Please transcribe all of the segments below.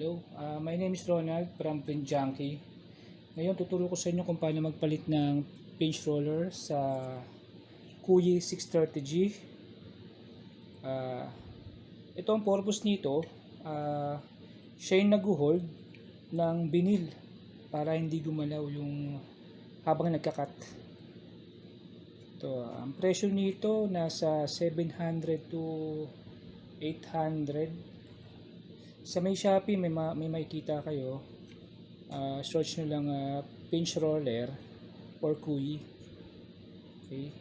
Hello, my name is Ronald from Print Junkie. Ngayon tuturo ko sa inyo kung paano magpalit ng pinch roller sa Cuyi 630G. Ito ang purpose nito, siya yung nag-hold ng vinyl para hindi gumalaw yung habang nagkakat. Ito, ang presyo nito nasa 700 to 800. Sa may Shopee may makikita kayo. Search nyo lang pinch roller or Cuyi. Okay,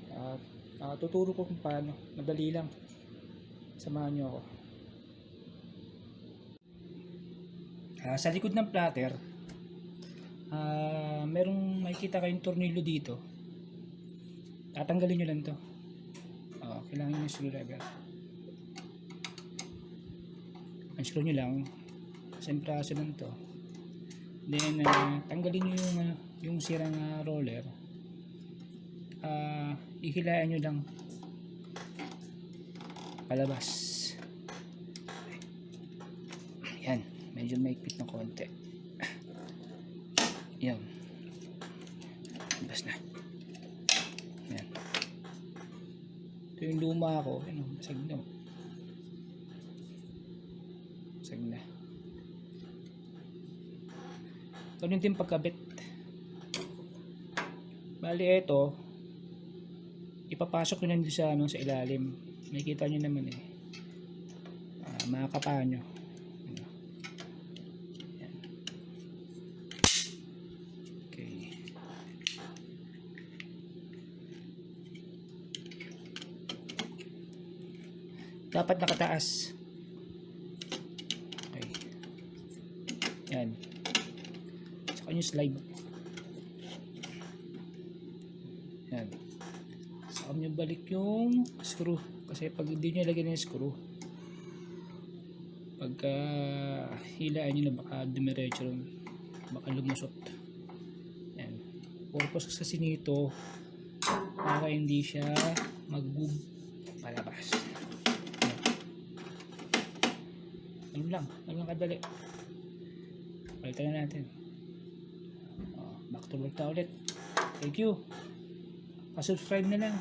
tuturo ko kung paano. Madali lang, samahan nyo ako. Sa likod ng platter, merong makikita kayong tornilyo dito. Tatanggalin nyo lang to. Kailangan nyo yung screwdriver. Unscrew nyo lang isang praso lang to, then tanggalin nyo yung sirang roller. Ihilaan nyo lang palabas. Yan, medyo maikpit ng konti. Yan, labas na. Yan, ito yung luma ko. Basag na. Na. Ganun din pagkabit. Bali ito, ipapasok nyo lang sa ilalim. Makikita nyo naman makakapa nyo. Yan. Okay. Dapat nakataas. Yan. Saka nyo slide. Yan. Saka nyo balik yung screw. Kasi pag hindi nyo lagyan yung screw, pagka hilaan nyo na baka dumiretso, baka lumusot. Yan. Purpose kasi nito para hindi siya mag-boom palabas. Yan lang kadali. Palitan na natin. Back to work na ulit. Thank you. Pa-subscribe na lang.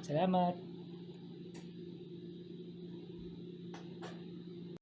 Salamat.